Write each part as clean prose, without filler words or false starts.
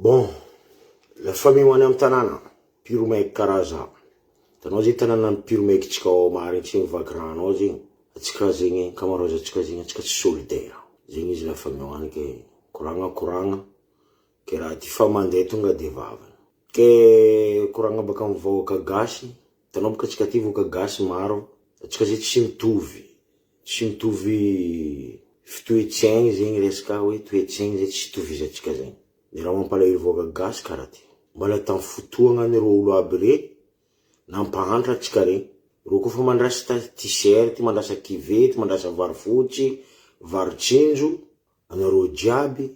Bon, la famille ho any amy tanàna, piromaiky karaza. Tanao zay tanàna piromaiky tsika ao marigny tsy mivaky ranao zegny. Atsika zegny, kamarozatsika zegny, atsika tsy solidaire. Zegny izy la famille ho any ke koragna, ke raha ty fa mandeha tonga de vavany. Ke koragna baka amy vahoaka gasy, tanao baka atsika ty vahoaka gasy maro, atsika zay tsy mitovy fitoetsaigny zegny resaka hoe toetsaigny zay tsy itovizatsika zegny. De raha mampalahelo vahoaka gasy karaha ty. Mbala tamy fotoagna ny ro olo aby re, nampahantra atsika regny. Ro kofa mandrasa t-shirt, mandrasa kivety, mandrasa vary fotsy, vary tsinjo, anareo jiaby,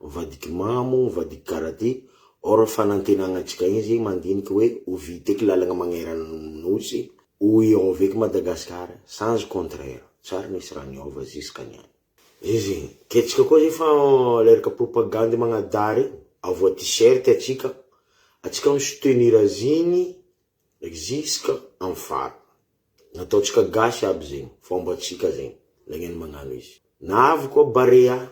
mivadiky mamo, mivadiky karaha ty. Or fanantenagna atsika izy mandiniky hoe ho viteky lalagna magneran'osy, ho iôveky Madagasikara, sans contraire. Tsara nisy raha niova jusqu'à niany. Izy, ke tsika koa zay fa leraka propagande magnadary, avoa t-shirt atsika misoutenir aziny, jusqu'à en fara. Nataotsika gasy aby zegny, fomba atsika zegny, lagneny magnano izy. Na avy koa barea,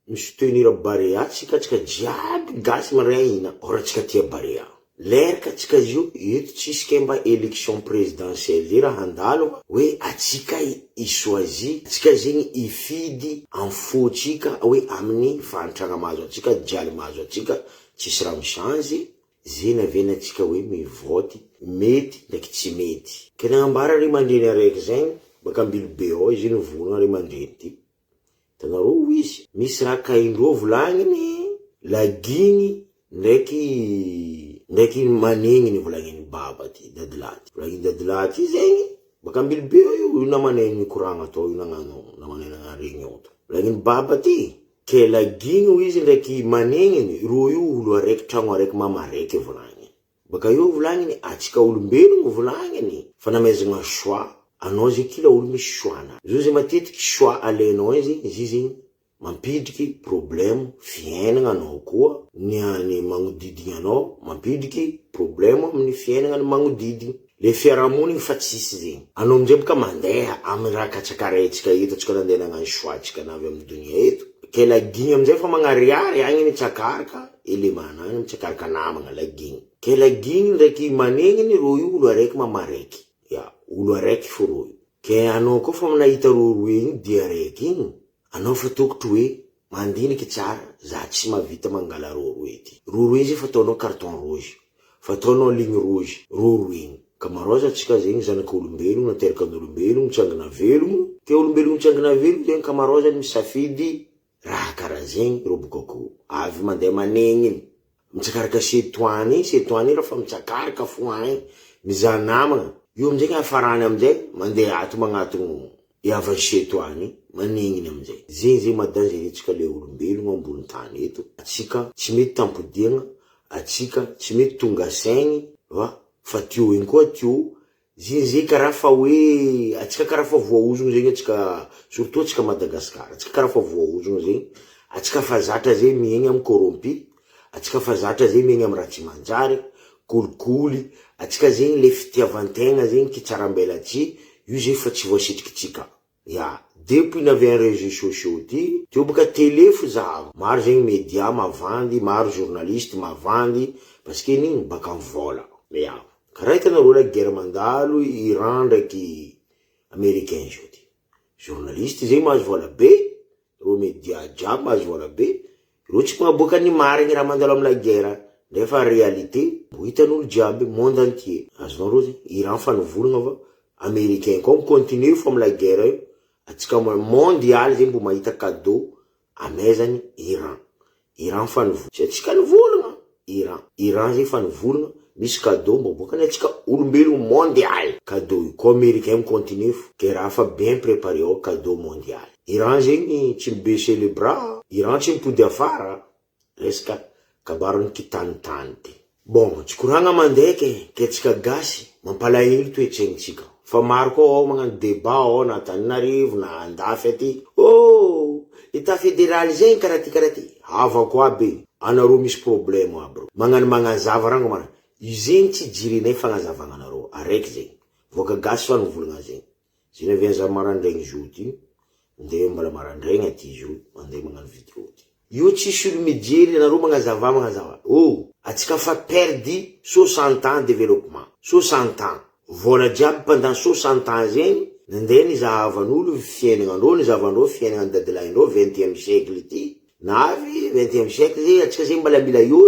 misoutenir barea tsika jiaby gasy marahina, or atsika tia barea. Leraka atsika zio, eto tsisy kemba élection présidentielle zay raha handalo, hoe atsika isoazy, atsika zegny ifidy amfotsika, hoe amin'ny fanitrana mazo atsika, dialy mazo atsika, tsisy raha michange, zay navena atsika hoe mivoty, mety ndraiky tsy mety. Ke nagnambara ry mandreny araiky zegny, baka ambily be ao izy nivolagna ry mandreny ty. Tanareo izy, misy raha kaindreo volagniny, laginy, ndraiky manegniny volagniny baba ty, dadilaty. Volagniny dadilaty zegny, baka ambily be io namanegny koragna atao, io namanegna regny ao. Volagniny baba ty, ke laginy izy ndraiky manegniny, ro io olo araiky, tragno araiky mama araiky volagniny. Baka io volagniny, atsika olombelogno volagniny, fa namezagna choix, anao zay kila olo misy choix-na. Zo zay matetiky choix alainao izy zegny mampidriky problème fiainagna anao koa, ny magnodidigny anao, mampidriky problème amin'ny fiainagna ny magnodidigny. Le fiarahamonigny fa tsisy zegny. Anao amizay baka mandeha amy raha katsakarentsika eto, atsika nandeha nagnano choix atsika navy amy dunia eto. Ke laginy amizay fa magnariary agny mitsakaraka, elemana agny mitsakaraka namagna laginy. Ke laginy ndraiky manegniny, ro io olo araiky mama araiky. Ya, olo araiky fo ro io. Ke anao koa fa nahita ro igny dia araiky igny, anao fa tokotry hoe mandiniky tsara, za tsy mavita mangala ro ety. Ro izy fataonao carton rouge, fataonao ligne rouge, ro igny. Kamaroza atsika zegny zanaky olombelogno, nateraka n'olombelogno, mitsangana velogno. Ke olombelogno mitsangana velogno zegny kamaroza misafidy raha karaha zegny ro bokako avy mandeha manegniny. Mitsakaraka setoany raha fa mitsakaraka fo agny, mizaha namagna. Io amizay afarany amizay mandeha ato magnatogno iavany setoany, manegniny amizay. Zegny madanjeretsika le olombelogno ambony tany eto. Atsika tsy mety tampodiagna, atsika tsy mety tonga saigny, fa tio igny koa tio, zay karaha fa hoe atsika karaha fa voaozogno zegny atsika, surtout atsika Madagasikara, atsika karaha fa voaozogno zegny, atsika fa zatra zay miegny amy corrompi, atsika fa zatra zay miegny amy raha tsy manjary, kolikoly, atsika zegny le fitiavantegna zegny kitsaram-bela ty, io zay fa tsy voasitriky tsika. Ya, depuis navy un réseaux sociaux ty, teo baka télé fo zaho. Maro zegny média mavandy, maro journaliste mavandy, parce que nigny baka amy vola. Ya, karaha hitanareo la guerre mandalo Iran ndraiky Américain zio ty. Journaliste zegny mahazo vola be, ro média jiaby mahazo vola be, ro tsy magnaboaka ny marigny raha mandalo amy la guerre, nefa réalité, mbo hitan'olo jiaby monde entier. Azonareo zegny, Iran fa nivolagna va, Américain koa continue fo amy la guerre io, atsika mondial zegny mbo mahita cadeau amezany Iran. Iran fa nivolagna, tsy atsika nivolagna, Iran zegny fa nivolagna, misy cadeau mbo bokany atsika olombelogno mondial. Cadeau io, ko Américain continue fo, ke raha fa bien préparé ao cadeau mondial. Iran zegny tsy mibaissé les bras, Iran tsy mipody afara, resaka kabarony kitanitany ty. Bon, tsy koragna mandeha ke atsika gasy, mampalahelo toetsaignintsika. Fa maro koa ao magnano débat ao na Antananarivo na andafy aty. Oh, état fédéral zegny karaha ty. Havako aby, anareo misy problème aby ro. Magnazava rango mana. Io zegny tsy jirinay fagnazavagna anareo. Araiky zegny. Voaka gasy fa nivolagna zegny. Zay navianza marandraigny zo ty. Mandeha mbala marandraigny aty zo, mandeha magnano vidéo ty. io tsisy olo mijery nareo magnazava. Oh, atsika fa perdi 60 ans développement. 60 ans. Vola jiaby pendant 60 ans zegny, nandeha nizahavan'olo fiainagnandreo, nizahavan'reo fiainagnan dadilahin'reo 20e siècle ity. Navy 20e siècle zegny atsika zegny mbala mila io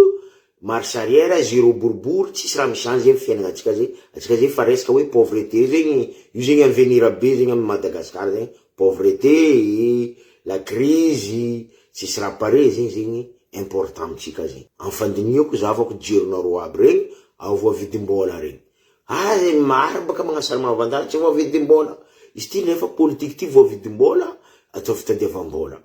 marche arrière zéro boribory, tsisy raha misany zegny fiainagna atsika zegny. Atsika zegny fa resaka hoe pauvreté zegny, io zegny avenir be zegny amin'ny Madagascar zegny. Pauvreté, la crise, tsisy raha pare zegny important amitsika zegny. Amfandiniako zavako jeronareo aby regny, avo avidim-bola regny. Zegny maro baka magnasara mahavandala, tsy voavidim-bola. Izy ty nefa politique ty voavidim-bola, atao fitadiavam-bola.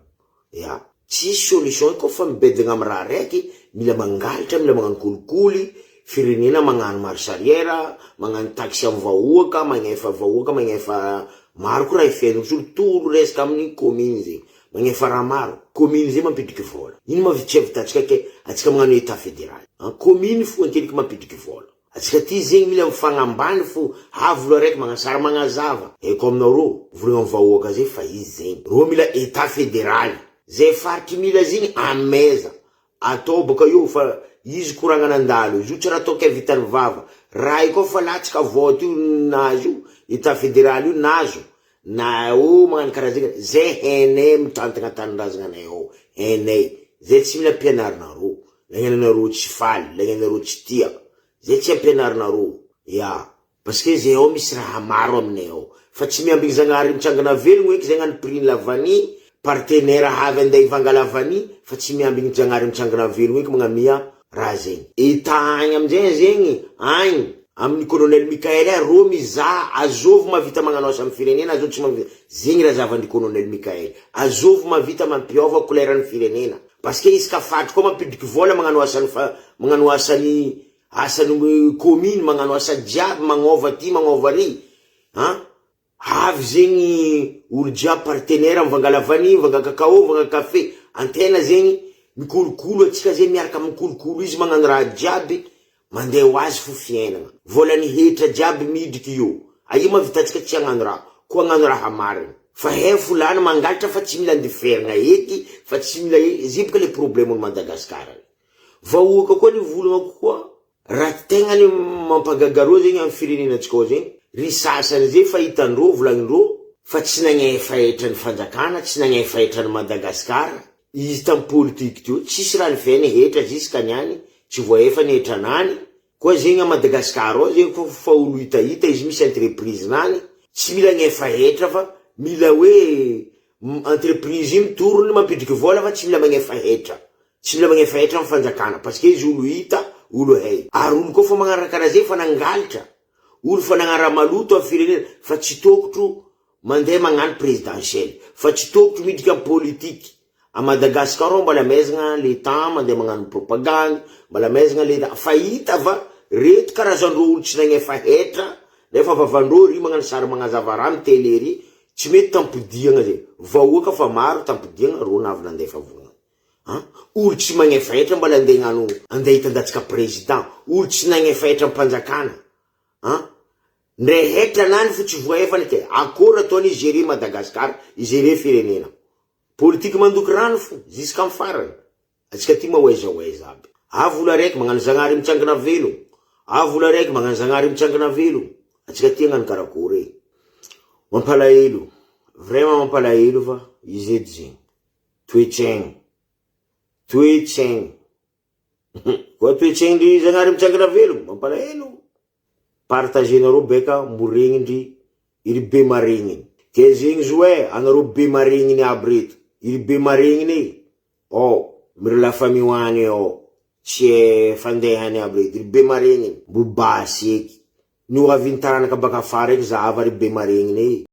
Ya, tsisy solution koa fa mibedagna amy raha raiky, mila mangalitra, mila magnano kolikoly, firenena magnano marche arrière, magnano taxe amy vahoaka, magnefa vahoaka, magnefa maro koa raha ifiaino, surtout resaka amin'ny commune zegny. Magnefa raha maro, commune zegny mampitriky vola. Ino mavitsevitatsika ke atsika magnano état fédéral. Commune fo anteliky mampitriky vola. Atsika ty zegny mila mifagnambany fo, vola raiky magnasara magnazava. Eko aminareo, volagna amy vahoaka zay fa izy zegny. Ro mila état fédéral. Zay faritry mila zegny ameza. Atao baka io fa izy koragnanandalo, izy io tsy raha atao kevitany vava. Raha io koa fa latsika vote io nazo io, état fédéral io nazo. Na magnano karaha zegny, zay hainay mitantagna tanindrazananay ao. Hainay. Zay tsy mila ampianarinareo. Lagnanareo tsy faly, lagnanareo tsy tia. Zay tsy ampianarinareo. Ya, parce que zay ao misy raha maro aminay ao. Fa tsy miambigny Zagnahary mitsangana velogno eky zegny any prix lavany, partenaire havy anday ivanga lavany, fa tsy miambigny Zagnahary mitsangana velogno eky magnamia raha zegny. État agny amizay zegny, agny amin'ny colonel Mikael ro mizaha azovy mavita magnano asa amin'ny firenena, azovy tsy mavita. Zegny raha zavany colonel Mikael. Azovy mavita mampiova couleuran'ny firenena. Parce que izy ka fatry koa mampidiky vola magnano asany commune, magnano asa jiaby, magnova ty, magnova ry. Avy zegny olo jiaby partenaire mivanga lavany, mivanga kakao, mivanga kafe. Antena zegny mikolokolo, atsika zegny miaraka mikolokolo izy magnano raha jiaby, mandeha ho azy fo fiainagna. Volany hetra jiaby midriky io. Aio mavitatsika tsy hagnano raha, koa hagnano raha marina. Fa fulana mangalitra fa tsy mila andiferagna eky, fa tsy mila zibaka le problème olo Madagascar. Vahoaka koa ny volagna koa, raha tegna ny mampagagareo zegny amin'ny firenenantsika ao zegny, ry sasany zay fa hitandreo, volagnin-dreo, fa tsy nagnefa etra ny fanjakana, tsy nagnefa etra ny Madagascar. Izy tamy politique tio, tsisy raha nifiainy hetra ziska niany, tsy voaefa ny hetra nany. Koa zegny a Madagascar ao zegny fa olo hitahita, izy misy entreprise nany, tsy mila ngefa hetra fa mila hoe entreprise io mitorony mampidriky vola fa tsy mila magnefa hetra. Tsy mila magnefa hetra amy fanjakana, parce que izy olo hita, olo hay. Ary olo koa fa magnaraka zay fa nangalitra. Olo fa nagnara maloto amy firenena, fa tsy tokotro mandeha magnano présidentiel, fa tsy tokotro midriky amy politique. A Madagascar ao mbala mezagna l'État mandeha magnano propagande, mbala mezagna l'État. Fa hita va, reto karazandreo olo tsy nagnefa hetra, nefa vavandreo ry magnano sary magnazava raha amy télé ry, tsy mety tampodiagna zay. Vahoaka fa maro tampodiagna ro navy nandefa volagna. Olo tsy magnefa hetra mbala andeha gnano, andeha hitandatsika président. Olo tsy nagnefa hetra mpanjakana. Ndray hetra nany fo tsy voaefany ke. Akory ataony igerer Madagascar, igerer firenena. Politique mandoky rano fo, ziska amy farany. Atsika ty mahoaizahoaiza aby. Vola raiky magnano Zagnahary mitsangana velogno. Vola raiky magnano Zagnahary mitsangana velogno. Atsika ty hagnano karakory. Mampalahelo. Vraiment mampalahelo fa izy eto zegny. Toetsaigny. Toetsaigny. Koa toetsaigny Zagnahary mitsangana velogno, mampalahelo. Partagenareo beka moregnindry iry be maregniny. Ke zegny zoe, anareo be maregniny aby reto. Iry be maregniny mire la famille hoany tsy fandehany aby reto. Iry be maregniny. Mbo basy eky. Nio avy ny taranaka baka afara eky zahava ry be maregniny.